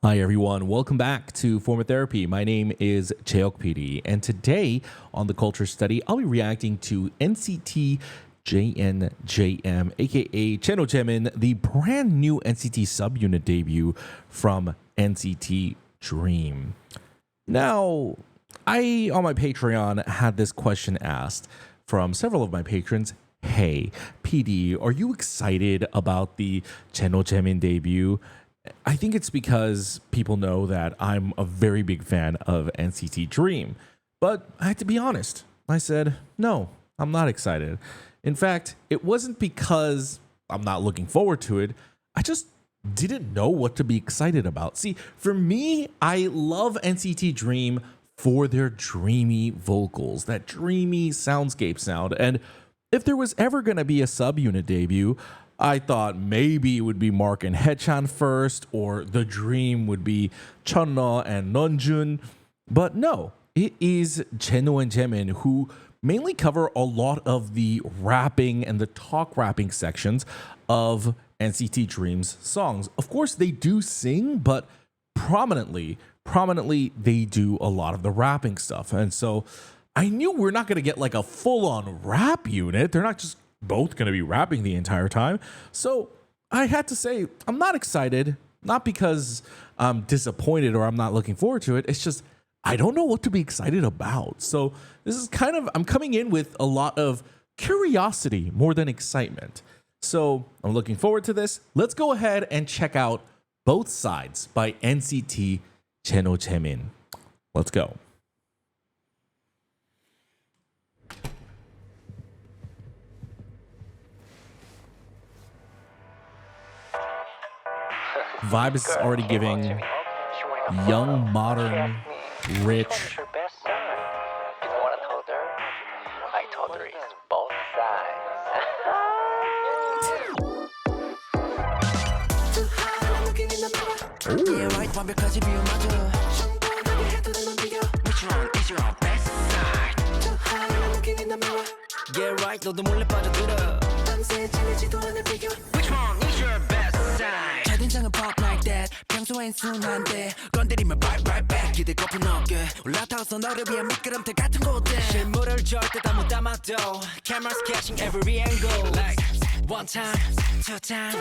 Hi everyone, welcome back to Form of Therapy. My name is Cheok PD, and today on the Culture Study, I'll be reacting to NCT JNJM, aka JNJM, the brand new NCT subunit debut from NCT Dream. Now, I on my Patreon had this question asked from several of my patrons. Hey, PD, are you excited about the JNJM debut? I think it's because people know that I'm a very big fan of NCT Dream. But I had to be honest. I said, no, I'm not excited. In fact, it wasn't because I'm not looking forward to it. I just didn't know what to be excited about. See, for me, I love NCT Dream for their dreamy vocals, that dreamy soundscape sound. And if there was ever going to be a subunit debut, I thought maybe it would be Mark and Haechan first, or the dream would be Chunna and Nonjun. But no, it is Jeno and Jaemin who mainly cover a lot of the rapping and the talk rapping sections of NCT Dream's songs. Of course, they do sing, but prominently, they do a lot of the rapping stuff. And so I knew we're not going to get like a full-on rap unit. They're not just both going to be rapping the entire time. So I had to say, I'm not excited, not because I'm disappointed or I'm not looking forward to it. It's just, I don't know what to be excited about. So this is kind of, I'm coming in with a lot of curiosity more than excitement. So I'm looking forward to this. Let's go ahead and check out Both Sides by NCT JNJM. Let's go. Vibe is already giving young, modern, rich. You know what I told her? I told her it's both sides. Yeah, right, 완벽하지 비유마저. Which one is your best side? Yeah, right, 너도 몰래 빠져들어. Which one is your best side? 차딘장은 pop like that. 평소엔 순한데 건드리면 right back. 기대 거품 어깨 올라타서 너를 위한 미끄럼틀 같은 곳에 실물을 절대 다 못 담아도 Cameras catching every angle. Like one time, two time.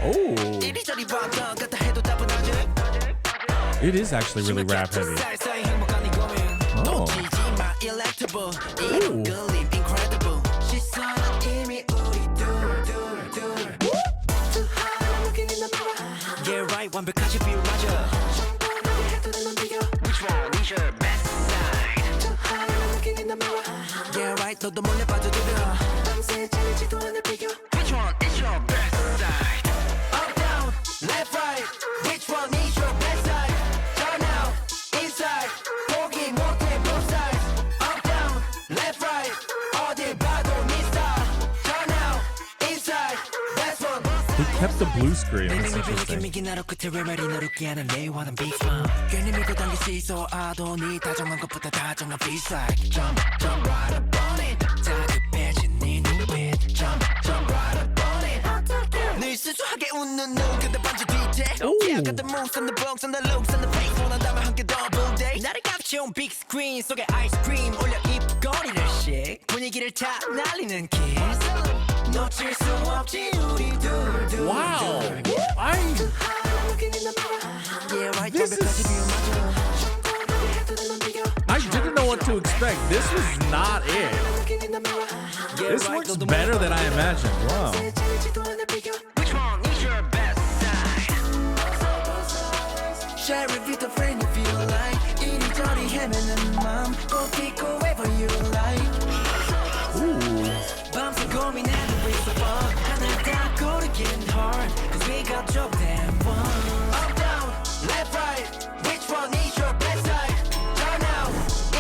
Oh, 이리저리 왔다 갔다 해도 따분하지. it is actually really rap heavy. Oh. Ooh. Yeah, right, 완벽하지 비유마저. Which one is your best side? Yeah, right, 너도 몰래 빠져들어. Which one is your best side? Up, down, left, right. Which one is your best side? Turn out, inside. 포기 못해 both sides. Up, down, left, right. 어딜 봐도 네 style. Turn out, inside. That's one. He kept the blue screen. That's interesting. 나로 끝에 왜 말이 너롭게 하는 내 원한 big fan. 괜히 밀고 당길 시소 아도니 다정한 것보다 다정한 B-side. Jump right up on it. 다급해진 네 눈빛. Jump right up on it. 늘 수수하게 웃는 눈 근데 반지 뒤태. Yeah, I got the moves and the bugs and the looks and the fakes 원한다면 함께 double date. 나를 감춰온 big screen 속에 아이스크림 올려 입꼬리를 씩. 분위기를 다 날리는 kiss. 놓칠 수 없지 우리 둘. Wow. This is... I didn't know what to expect. This was not it. This looks better than I imagined. Wow. Which one is your best side? Share it with a friend if you like. 이리저리 헤매는 맘 꼭 잊고 wherever you like. 밤새 고민해도 it's so fun. 하늘 다 고르긴 hard. Cause we got your damn one. Up, down, left, right. Which one is your best side? Turn out,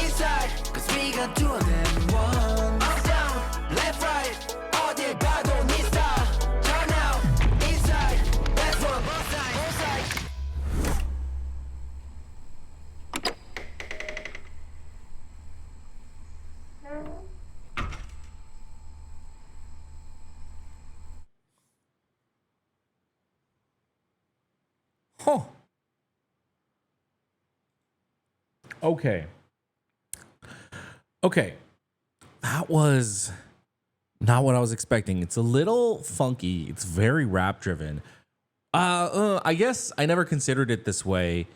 inside. Cause we got two of them one. Up, down, left, right. 어딜 봐도 네 style. Turn out, inside. That's one. Both sides. Okay. Okay. That was not what I was expecting. It's a little funky. It's very rap driven. I guess I never considered it this way.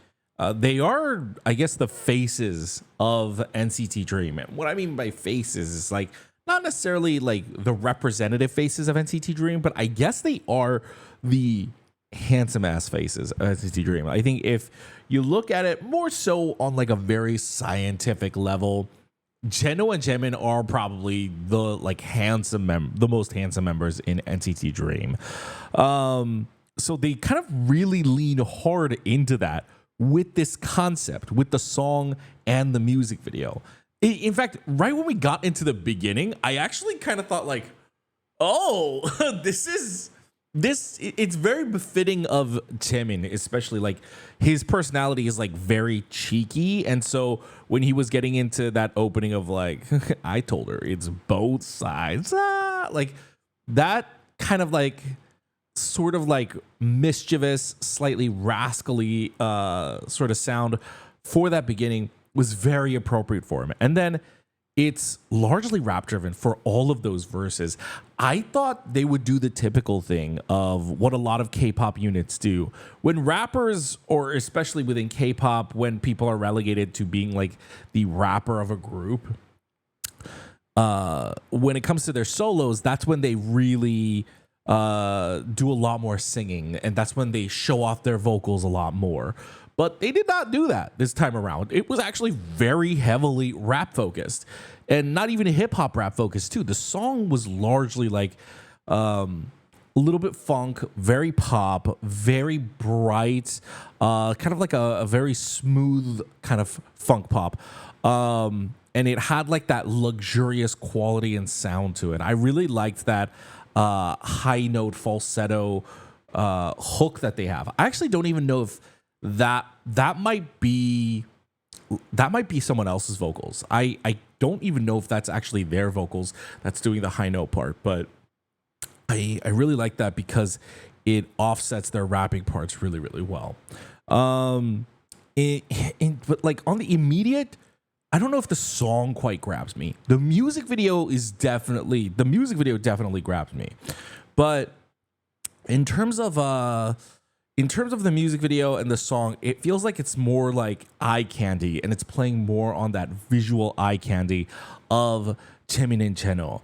They are, I guess, the faces of NCT Dream. And what I mean by faces is like not necessarily like the representative faces of NCT Dream, but I guess they are the handsome ass faces of NCT Dream. I think if you look at it more so on like a very scientific level, Jeno and Jaemin are probably the like the most handsome members in NCT Dream. So they kind of really lean hard into that with this concept, with the song and the music video. In fact, right when we got into the beginning, I actually kind of thought like, oh, it's very befitting of Jaemin, especially like his personality is like very cheeky. And so when he was getting into that opening of like, I told her it's both sides, like that kind of like sort of like mischievous, slightly rascally sort of sound for that beginning was very appropriate for him. And then it's largely rap driven for all of those verses. I thought they would do the typical thing of what a lot of K-pop units do. When rappers, or especially within K-pop, when people are relegated to being like the rapper of a group, when it comes to their solos, that's when they really do a lot more singing, and that's when they show off their vocals a lot more. But they did not do that this time around. It was actually very heavily rap focused, and not even hip hop rap focused too. The song was largely like a little bit funk, very pop, very bright, kind of like a very smooth kind of funk pop. And it had like that luxurious quality and sound to it. I really liked that high note falsetto hook that they have. I actually don't even know if that might be someone else's vocals. I don't even know if that's actually their vocals that's doing the high note part, but I really like that because it offsets their rapping parts really, really well. But like on the immediate, I don't know if the song quite grabs me. The music video definitely grabs me. But in terms of the music video and the song, it feels like it's more like eye candy, and it's playing more on that visual eye candy of Jaemin and Jeno.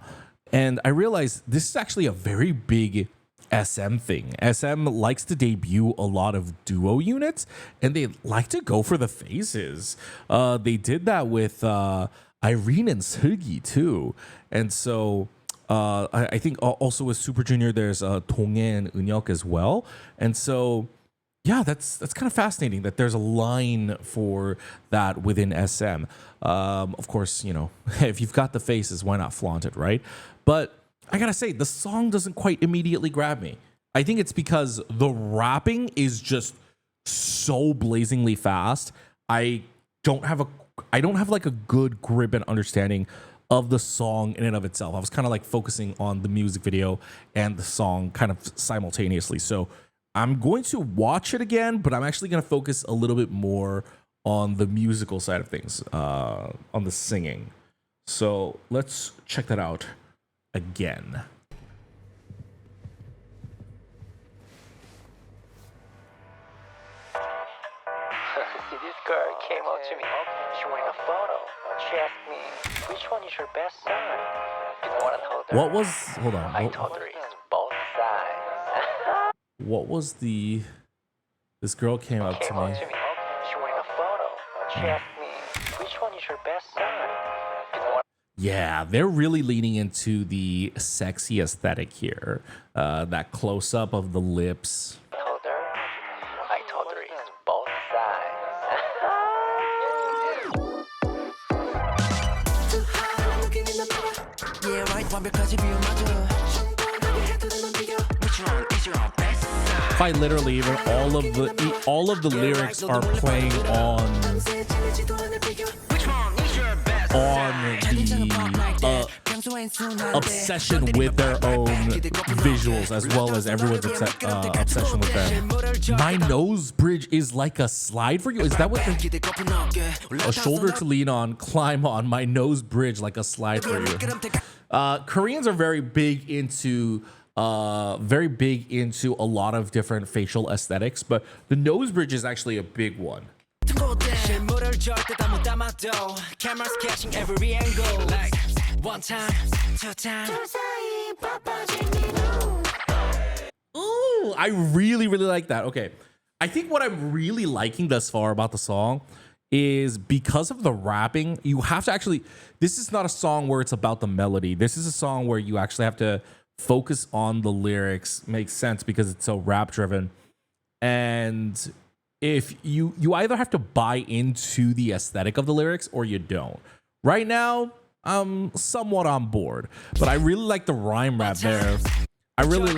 And I realized this is actually a very big SM thing. SM likes to debut a lot of duo units, and they like to go for the faces. They did that with Irene and Seulgi too. And so I think also with Super Junior, there's Donghae and Eunhyuk as well. And so yeah, that's kind of fascinating that there's a line for that within SM. Of course, you know, if you've got the faces, why not flaunt it, right? But I gotta say, the song doesn't quite immediately grab me. I think it's because the rapping is just so blazingly fast. I don't have like a good grip and understanding of the song in and of itself. I was kind of like focusing on the music video and the song kind of simultaneously. So I'm going to watch it again, but I'm actually going to focus a little bit more on the musical side of things, on the singing. So let's check that out again. See, this girl came up to me. She wanted a photo. She asked me, which one is your best side? You know what I told her? What was, hold on. I told her it's both sides. What was this girl came up to She me. wanted a photo. She asked me, which one is your best side? You know what? Yeah, they're really leaning into the sexy aesthetic here. That close up of the lips. I told her it's both sides. Yeah right 완벽하지 비움마저 Which one is your best side? Quite literally, even all of the lyrics are playing on Which one is your best side? the obsession with their own visuals as well as everyone's obsession with them. My nose bridge is like a slide for you. Is that what a shoulder to lean on, climb on? My nose bridge like a slide for you. Koreans are very big into a lot of different facial aesthetics, but the nose bridge is actually a big one. Ooh, I really like that. Okay, I think what I'm really liking thus far about the song is because of the rapping, you have to actually, this is not a song where it's about the melody. This is a song where you actually have to focus on the lyrics. Makes sense because it's so rap driven. And if you either have to buy into the aesthetic of the lyrics or you don't. Right now, I'm somewhat on board, but I really like the rhyme rap there. I really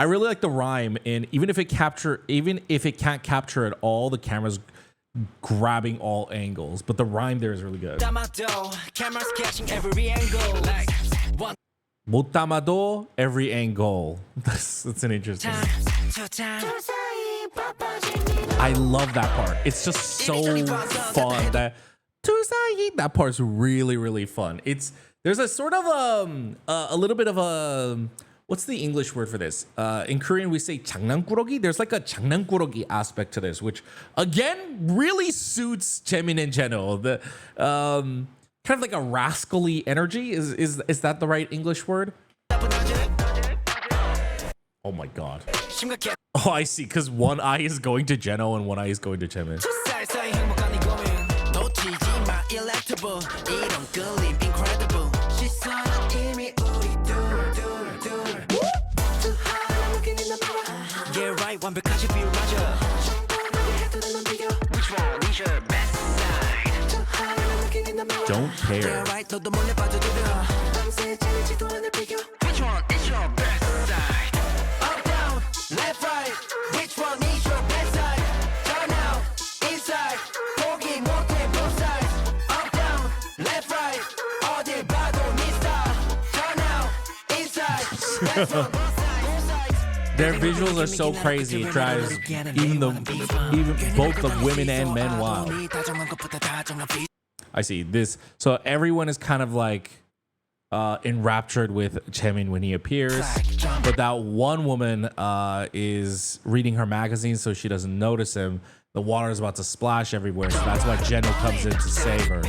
like the rhyme, and even if it can't capture it all, the camera's grabbing all angles, but the rhyme there is really good. 못 담아도 every angle. That's an interesting. I love that part. It's just so fun. That part's really fun. There's a sort of a little bit of a, what's the English word for this? In Korean we say 장난꾸러기. There's like a 장난꾸러기 aspect to this, which again really suits Jaemin and Jeno. The kind of like a rascally energy. Is that the right English word? Oh my god. Oh, I see. Because one eye is going to Jeno and one eye is going to Jaemin. Don't care. Which one is your best side? Up, down, left, right. Which one is your best side? Turn out, inside. 포기 못해 both sides. Up, down, left, right. 어딜 봐도 네 style. Turn out, inside. Left, right, both sides. Their visuals are so crazy. It drives even both the women and men wild. I see this. So everyone is kind of like enraptured with Jaemin when he appears, but that one woman is reading her magazine, so she doesn't notice him. The water is about to splash everywhere, so that's why Jeno comes in to save her.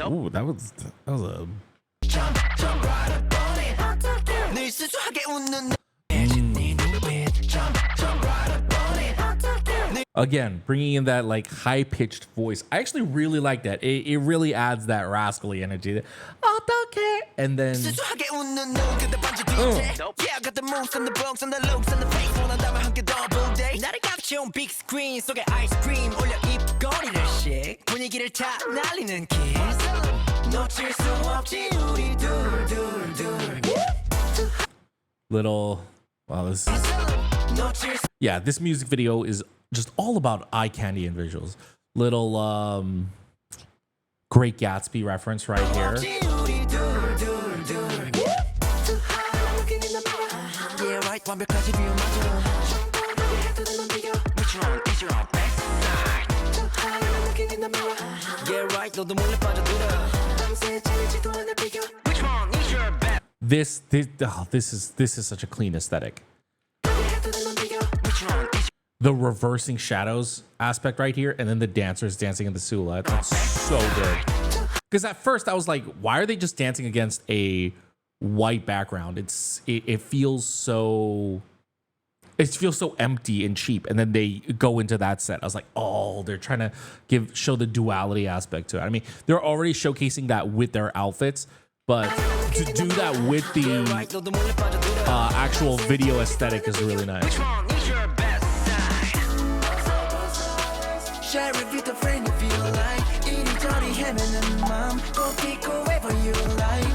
Ooh, that was a. Again, bringing in that like high-pitched voice. I actually really like that. It really adds that rascally energy. 어떡해? And then big screen 속에 아이스크림 올려 입꼬리를 씩 분위기를 타 날리는 kiss 놓칠 수 없지 우리 둘 little, wow, yeah, this music video is just all about eye candy and visuals. Little Great Gatsby reference right here. This is such a clean aesthetic. The reversing shadows aspect right here, and then the dancers dancing in the silhouette. That's so good. Because at first I was like, why are they just dancing against a white background? It feels so empty and cheap. And then they go into that set. I was like, oh, they're trying to show the duality aspect to it. I mean, they're already showcasing that with their outfits, but to do that with the actual video aesthetic is really nice. Share it with a friend if you like. 이리저리 헤매는 맘 꼭 잊고 wherever you like.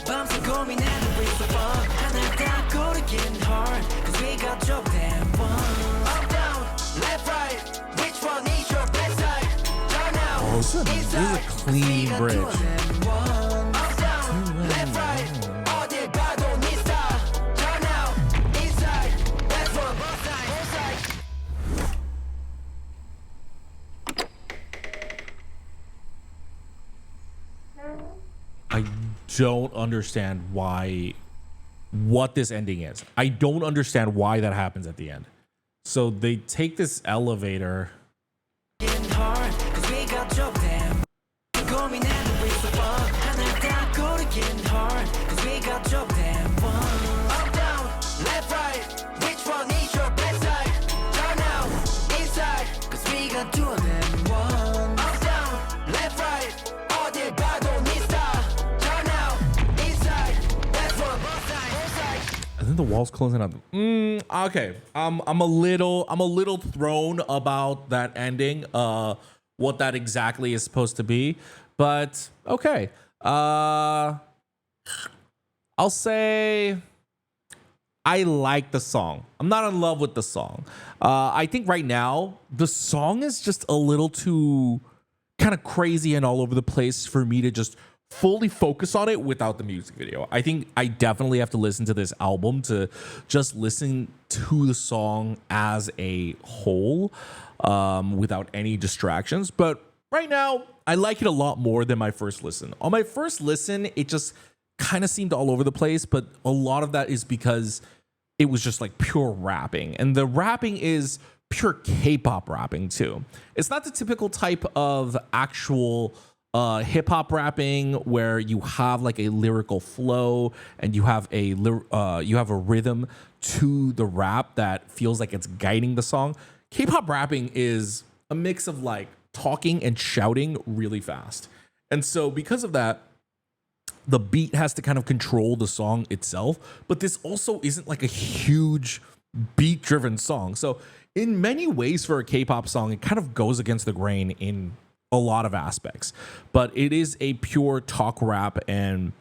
밤새 고민하는 we so fun. 하늘 다 고르긴 hard. Cause we got your damn one. Up, down, left, right. Which This is a clean bridge. I don't understand what this ending is. I don't understand why that happens at the end. So they take this elevator. I think the wall's closing up. Okay, I'm a little thrown about that ending. What that exactly is supposed to be, but okay. I'll say I like the song. I'm not in love with the song. I think right now the song is just a little too kind of crazy and all over the place for me to just fully focus on it without the music video. I think I definitely have to listen to this album to just listen to the song as a whole, without any distractions. But right now, I like it a lot more than my first listen. On my first listen, it just kind of seemed all over the place, but a lot of that is because it was just like pure rapping. And the rapping is pure K-pop rapping too. It's not the typical type of actual hip hop rapping where you have like a lyrical flow and you have a rhythm to the rap that feels like it's guiding the song. K-pop rapping is a mix of like talking and shouting really fast. And so because of that, the beat has to kind of control the song itself, but this also isn't like a huge beat driven song. So in many ways for a K-pop song, it kind of goes against the grain in a lot of aspects, but it is a pure talk rap and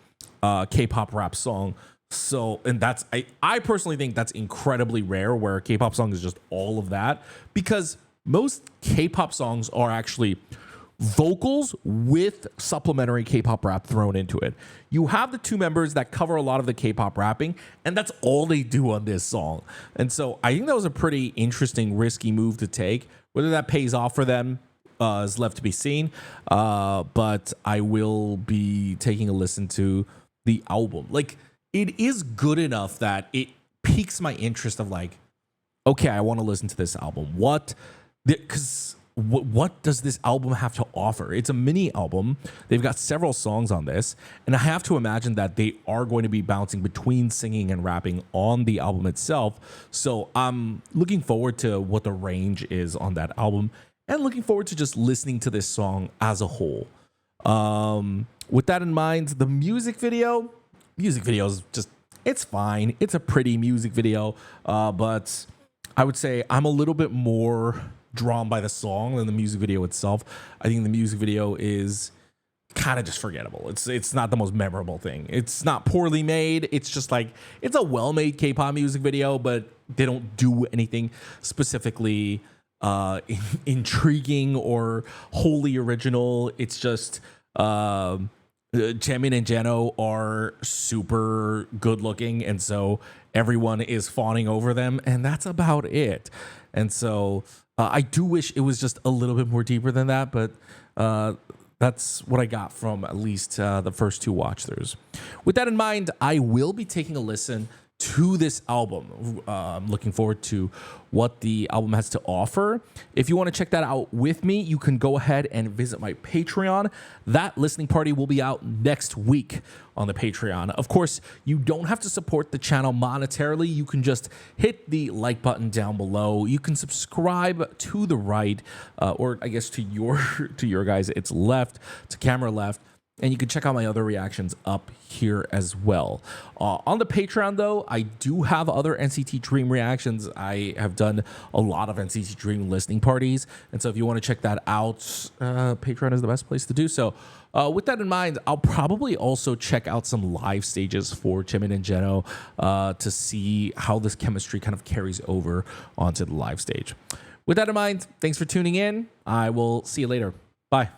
K-pop rap song. So, and that's, I personally think that's incredibly rare where a K-pop song is just all of that, because most K-pop songs are actually vocals with supplementary K-pop rap thrown into it. You have the two members that cover a lot of the K-pop rapping, and that's all they do on this song. And so I think that was a pretty interesting, risky move to take. Whether that pays off for them is left to be seen. But I will be taking a listen to the album. Like, it is good enough that it piques my interest of like, okay, I want to listen to this album. What does this album have to offer? It's a mini album. They've got several songs on this, and I have to imagine that they are going to be bouncing between singing and rapping on the album itself. So I'm looking forward to what the range is on that album, and looking forward to just listening to this song as a whole. With that in mind, the music video is just, it's fine. It's a pretty music video, but I would say I'm a little bit more drawn by the song than the music video itself. I think the music video is kind of just forgettable. It's not the most memorable thing. It's not poorly made. It's just like, it's a well-made K-pop music video, but they don't do anything specifically intriguing or wholly original. It's just Jaemin and Jeno are super good looking, and so everyone is fawning over them, and that's about it. And so I do wish it was just a little bit more deeper than that, but that's what I got from at least the first two watch throughs. With that in mind, I will be taking a listen to this album. I'm looking forward to what the album has to offer. If you want to check that out with me, you can go ahead and visit my Patreon. That listening party will be out next week on the Patreon. Of course, you don't have to support the channel monetarily. You can just hit the like button down below. You can subscribe to the right, or I guess to your guys, it's left, to camera left. And you can check out my other reactions up here as well. On the Patreon, though, I do have other NCT Dream reactions. I have done a lot of NCT Dream listening parties. And so if you want to check that out, Patreon is the best place to do so. With that in mind, I'll probably also check out some live stages for Jimin and Jeno to see how this chemistry kind of carries over onto the live stage. With that in mind, thanks for tuning in. I will see you later. Bye.